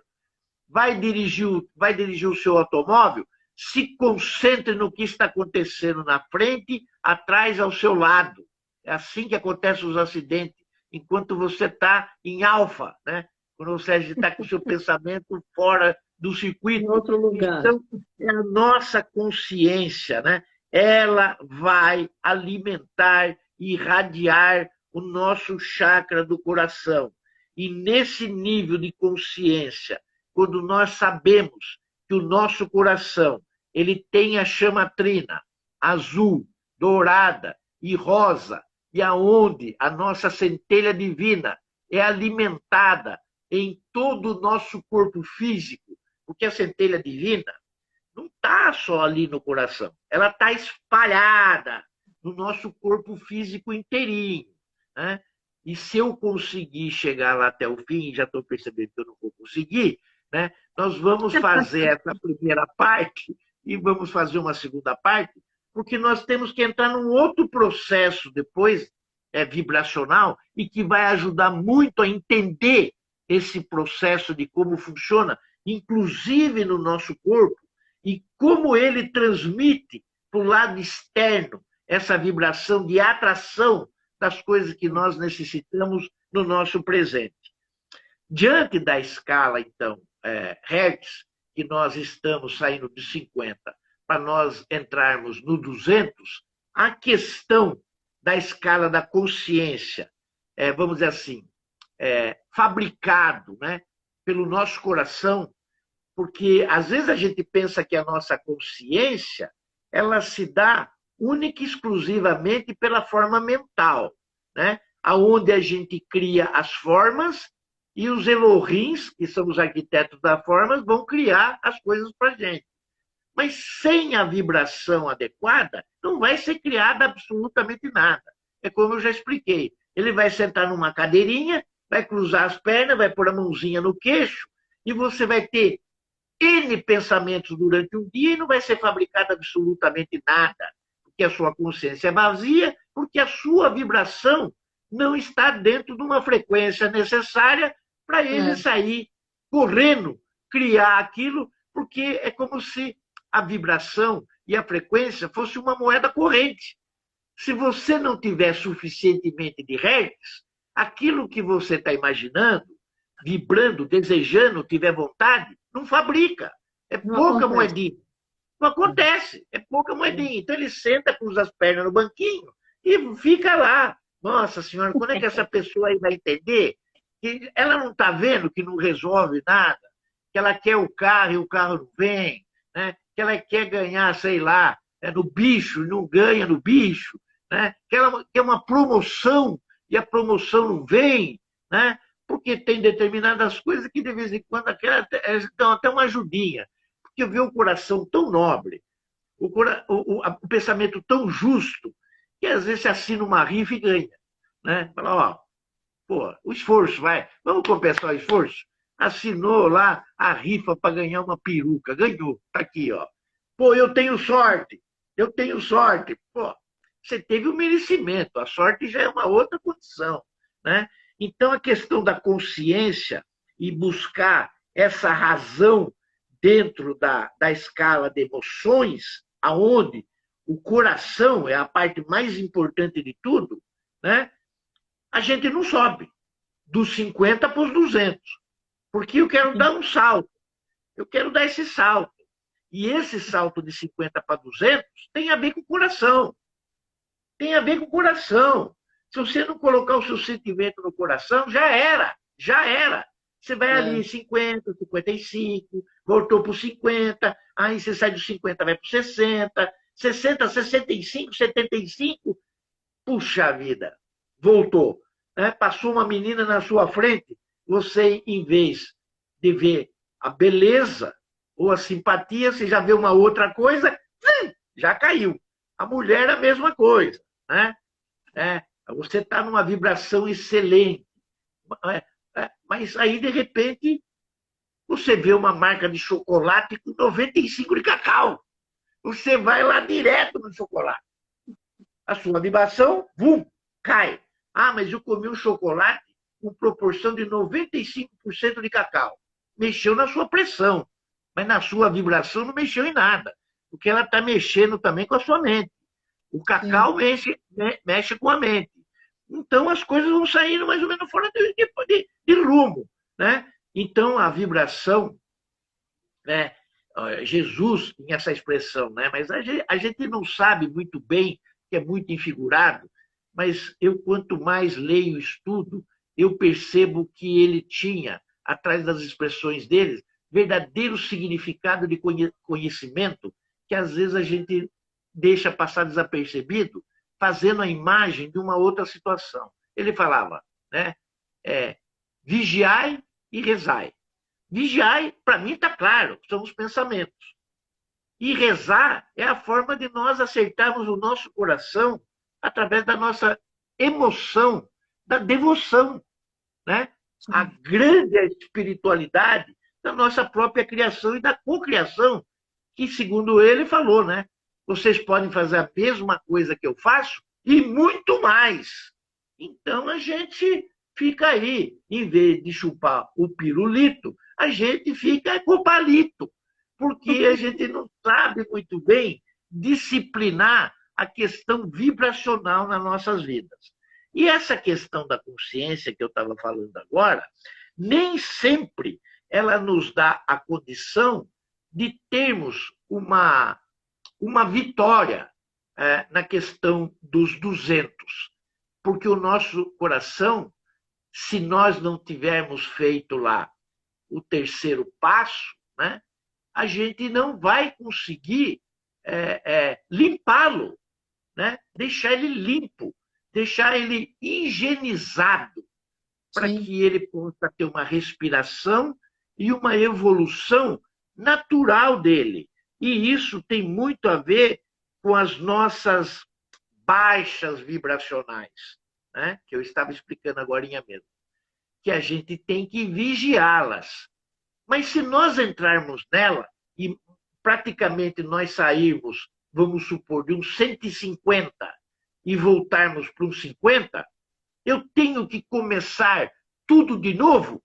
Vai dirigir o seu automóvel, se concentre no que está acontecendo na frente, atrás, ao seu lado. É assim que acontecem os acidentes, enquanto você está em alfa, né? Quando você está com o seu pensamento fora do circuito.
Em outro lugar.
Então, é a nossa consciência, né? ela vai alimentar e irradiar o nosso chakra do coração. E nesse nível de consciência, quando nós sabemos que o nosso coração ele tem a chama trina, azul, dourada e rosa, e aonde a nossa centelha divina é alimentada em todo o nosso corpo físico, porque a centelha divina não está só ali no coração, ela está espalhada no nosso corpo físico inteirinho, né? E se eu conseguir chegar lá até o fim, já estou percebendo que eu não vou conseguir, né? Nós vamos fazer essa primeira parte e vamos fazer uma segunda parte, porque nós temos que entrar num outro processo depois, vibracional, e que vai ajudar muito a entender esse processo de como funciona, inclusive no nosso corpo, e como ele transmite para o lado externo essa vibração de atração das coisas que nós necessitamos no nosso presente. Diante da escala, então, Hertz, que nós estamos saindo de 50 para nós entrarmos no 200, a questão da escala da consciência, vamos dizer assim, fabricado, né, pelo nosso coração, porque às vezes a gente pensa que a nossa consciência ela se dá única e exclusivamente pela forma mental, né? Aonde a gente cria as formas e os Elohims, que são os arquitetos das formas, vão criar as coisas para a gente. Mas sem a vibração adequada, não vai ser criada absolutamente nada. É como eu já expliquei. Ele vai sentar numa cadeirinha, vai cruzar as pernas, vai pôr a mãozinha no queixo, e você vai ter N pensamentos durante um dia e não vai ser fabricado absolutamente nada, porque a sua consciência é vazia, porque a sua vibração não está dentro de uma frequência necessária para ele sair correndo, criar aquilo, porque é como se a vibração e a frequência fosse uma moeda corrente. Se você não tiver suficientemente de hertz, aquilo que você está imaginando, vibrando, desejando, tiver vontade, não fabrica. É pouca moedinha. Não acontece. É pouca moedinha. Então ele senta, cruza as pernas no banquinho e fica lá. Nossa Senhora, quando é que essa pessoa aí vai entender que ela não está vendo que não resolve nada, que ela quer o carro e o carro não vem, né? Que ela quer ganhar, sei lá, no bicho e não ganha no bicho, né? Que ela quer uma promoção e a promoção não vem, né? Porque tem determinadas coisas que, de vez em quando, dão até uma ajudinha. Porque eu vi o coração tão nobre, o pensamento tão justo, que às vezes se assina uma rifa e ganha. Né? Fala, ó, pô, o esforço, vai, vamos compensar o esforço? Assinou lá a rifa para ganhar uma peruca, ganhou, tá aqui, ó. Pô, eu tenho sorte, eu tenho sorte. Pô, você teve o merecimento, a sorte já é uma outra condição, né? Então, a questão da consciência e buscar essa razão dentro da escala de emoções, aonde o coração é a parte mais importante de tudo, né? A gente não sobe dos 50 para os 200, porque eu quero dar um salto, eu quero dar esse salto. E esse salto de 50 para 200 tem a ver com o coração. Tem a ver com o coração. Se você não colocar o seu sentimento no coração, já era, já era. Você vai ali 50, 55, voltou para os 50, aí você sai dos 50, vai para os 60, 60, 65, 75, puxa vida, voltou. Né? Passou uma menina na sua frente, você, em vez de ver a beleza ou a simpatia, você já vê uma outra coisa, já caiu. A mulher é a mesma coisa. Né? Você está numa vibração excelente. Mas aí, de repente, você vê uma marca de chocolate com 95 de cacau. Você vai lá direto no chocolate. A sua vibração, cai. Ah, mas eu comi um chocolate com proporção de 95% de cacau. Mexeu na sua pressão, mas na sua vibração não mexeu em nada, porque ela está mexendo também com a sua mente. O cacau mexe com a mente. Então, as coisas vão saindo mais ou menos fora de rumo. Né? Então, a vibração, né? Jesus tinha essa expressão, né? Mas a gente não sabe muito bem, que é muito enfigurado, mas eu, quanto mais leio e estudo, eu percebo que ele tinha, atrás das expressões dele, verdadeiro significado de conhecimento, que às vezes a gente deixa passar desapercebido, fazendo a imagem de uma outra situação. Ele falava, né? Vigiai e rezai. Vigiai, para mim está claro, são os pensamentos. E rezar é a forma de nós acertarmos o nosso coração através da nossa emoção, da devoção, né? A grande espiritualidade da nossa própria criação e da cocriação, que, segundo ele, falou, né? Vocês podem fazer a mesma coisa que eu faço e muito mais. Então, a gente fica aí, em vez de chupar o pirulito, a gente fica com o palito, porque a gente não sabe muito bem disciplinar a questão vibracional nas nossas vidas. E essa questão da consciência que eu estava falando agora, nem sempre ela nos dá a condição de termos uma vitória na questão dos 200, porque o nosso coração, se nós não tivermos feito lá o terceiro passo, né, a gente não vai conseguir limpá-lo, né, deixar ele limpo, deixar ele higienizado, para que ele possa ter uma respiração e uma evolução natural dele. E isso tem muito a ver com as nossas baixas vibracionais, né, que eu estava explicando agora mesmo, que a gente tem que vigiá-las. Mas se nós entrarmos nela e praticamente nós sairmos, vamos supor, de uns 150 e voltarmos para uns 50, eu tenho que começar tudo de novo?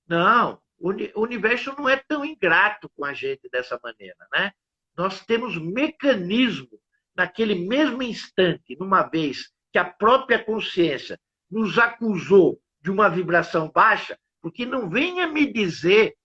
Não, o universo não é tão ingrato com a gente dessa maneira, né? Nós temos mecanismo naquele mesmo instante, numa vez que a própria consciência nos acusou de uma vibração baixa, porque não venha me dizer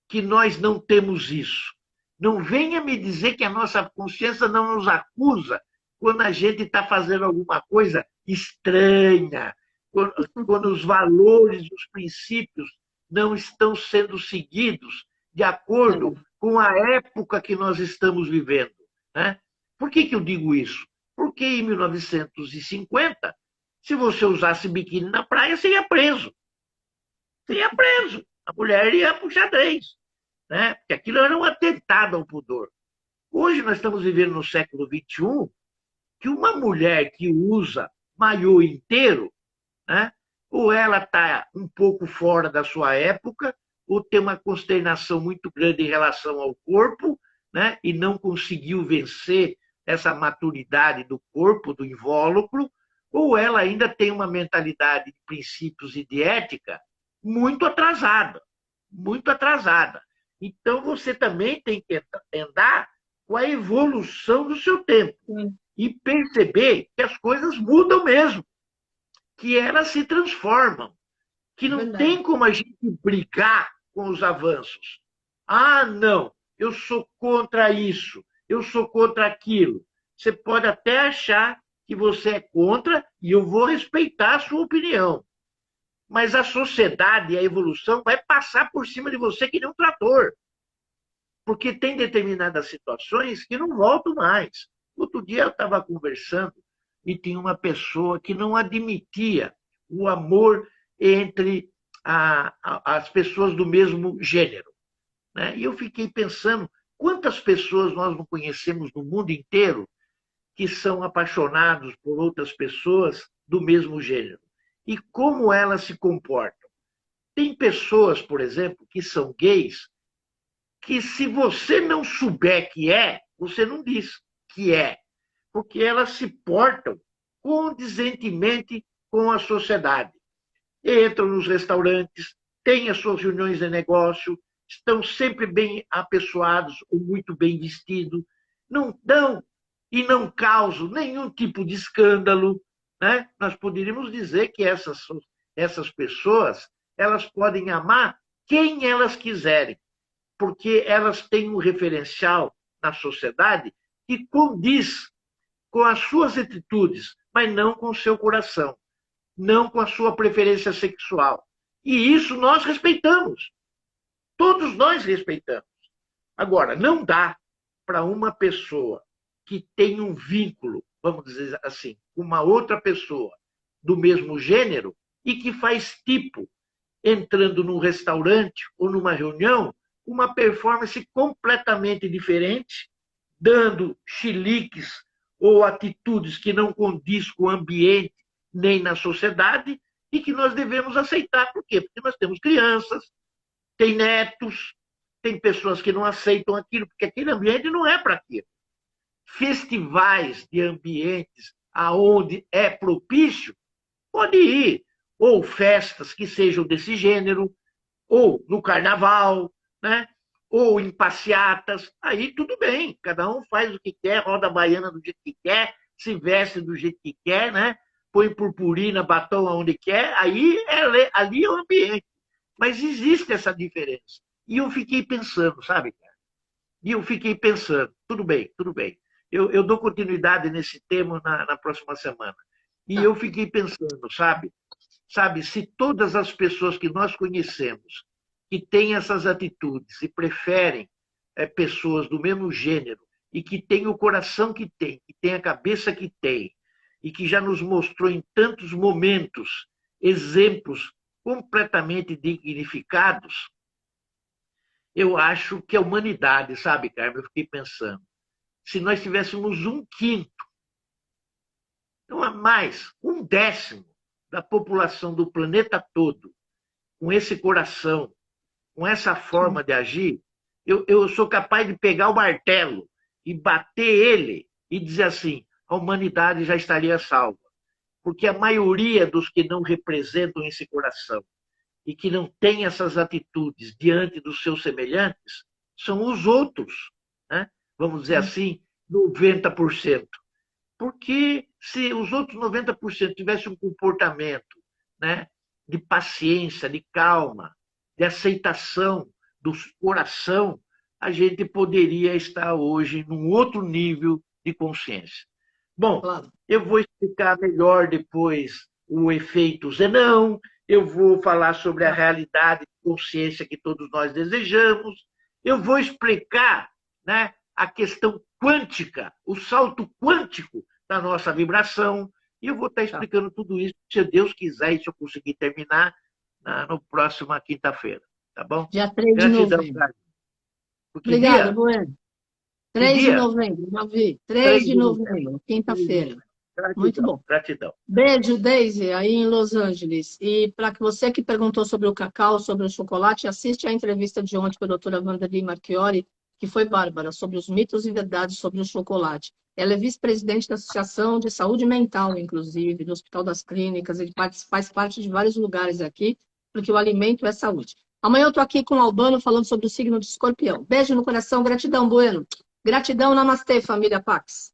que nós não temos isso. Não venha me dizer que a nossa consciência não nos acusa quando a gente está fazendo alguma coisa estranha, quando os valores, os princípios não estão sendo seguidos de acordo com a época que nós estamos vivendo, né? Por que eu digo isso? Porque em 1950, se você usasse biquíni na praia, você ia preso. Você ia preso. A mulher ia para o xadrez, né? Porque aquilo era um atentado ao pudor. Hoje nós estamos vivendo no século XXI, que uma mulher que usa maiô inteiro, né? Ou ela está um pouco fora da sua época, ou tem uma consternação muito grande em relação ao corpo, né? E não conseguiu vencer essa maturidade do corpo, do invólucro, ou ela ainda tem uma mentalidade de princípios e de ética muito atrasada, muito atrasada. Então, você também tem que andar com a evolução do seu tempo e perceber que as coisas mudam mesmo, que elas se transformam, que não tem como a gente brigar com os avanços. Ah, não, eu sou contra isso, eu sou contra aquilo. Você pode até achar que você é contra e eu vou respeitar a sua opinião. Mas a sociedade e a evolução vai passar por cima de você que nem um trator. Porque tem determinadas situações que não voltam mais. Outro dia eu estava conversando e tinha uma pessoa que não admitia o amor entre as pessoas do mesmo gênero, né? E eu fiquei pensando, quantas pessoas nós não conhecemos no mundo inteiro que são apaixonados por outras pessoas do mesmo gênero? E como elas se comportam? Tem pessoas, por exemplo, que são gays, que se você não souber que é, você não diz que é, porque elas se portam condizentemente com a sociedade. Entram nos restaurantes, têm as suas reuniões de negócio, estão sempre bem apessoados ou muito bem vestidos, não dão e não causam nenhum tipo de escândalo, né? Nós poderíamos dizer que essas pessoas, elas podem amar quem elas quiserem, porque elas têm um referencial na sociedade que condiz com as suas atitudes, mas não com o seu coração, não com a sua preferência sexual. E isso nós respeitamos. Todos nós respeitamos. Agora, não dá para uma pessoa que tem um vínculo, vamos dizer assim, com uma outra pessoa do mesmo gênero e que faz tipo, entrando num restaurante ou numa reunião, uma performance completamente diferente, dando chiliques ou atitudes que não condiz com o ambiente nem na sociedade e que nós devemos aceitar. Por quê? Porque nós temos crianças, tem netos, tem pessoas que não aceitam aquilo, porque aquele ambiente não é para aquilo. Festivais de ambientes aonde é propício, pode ir. Ou festas que sejam desse gênero, ou no carnaval, né? Ou em passeatas, aí tudo bem, cada um faz o que quer, roda a baiana do jeito que quer, se veste do jeito que quer, né? Põe purpurina, batom aonde quer, aí ali é o ambiente. Mas existe essa diferença. E eu fiquei pensando, sabe, cara? E eu fiquei pensando, tudo bem, tudo bem. Eu dou continuidade nesse tema na próxima semana. E eu fiquei pensando, sabe, se todas as pessoas que nós conhecemos que têm essas atitudes e preferem pessoas do mesmo gênero e que têm o coração que tem a cabeça que tem e que já nos mostrou em tantos momentos exemplos completamente dignificados, eu acho que a humanidade, sabe, Carmen, eu fiquei pensando, se nós tivéssemos um quinto, não há mais, um décimo da população do planeta todo, com esse coração, com essa forma de agir, eu sou capaz de pegar o martelo e bater ele e dizer assim, a humanidade já estaria salva. Porque a maioria dos que não representam esse coração e que não têm essas atitudes diante dos seus semelhantes são os outros, né? Vamos dizer assim, 90%. Porque se os outros 90% tivessem um comportamento, né, de paciência, de calma, de aceitação do coração, a gente poderia estar hoje num outro nível de consciência. Bom, claro. Eu vou explicar melhor depois o efeito Zenão, eu vou falar sobre a realidade de consciência que todos nós desejamos, eu vou explicar, né, a questão quântica, o salto quântico da nossa vibração, e eu vou estar explicando tudo isso, se Deus quiser, e se eu conseguir terminar, no próxima quinta-feira, tá bom?
Dia 3 de novembro. Obrigada, Bueno. 3 de novembro, já vi. 3 de novembro, quinta-feira. Muito bom.
Gratidão.
Beijo, Daisy, aí em Los Angeles. E para você que perguntou sobre o cacau, sobre o chocolate, assiste a entrevista de ontem com a doutora Wanderly Marchiori, que foi bárbara, sobre os mitos e verdades sobre o chocolate. Ela é vice-presidente da Associação de Saúde Mental, inclusive, do Hospital das Clínicas, ele faz parte de vários lugares aqui, porque o alimento é saúde. Amanhã eu estou aqui com o Albano falando sobre o signo de Escorpião. Beijo no coração, gratidão, Bueno. Gratidão, namastê, família Pax.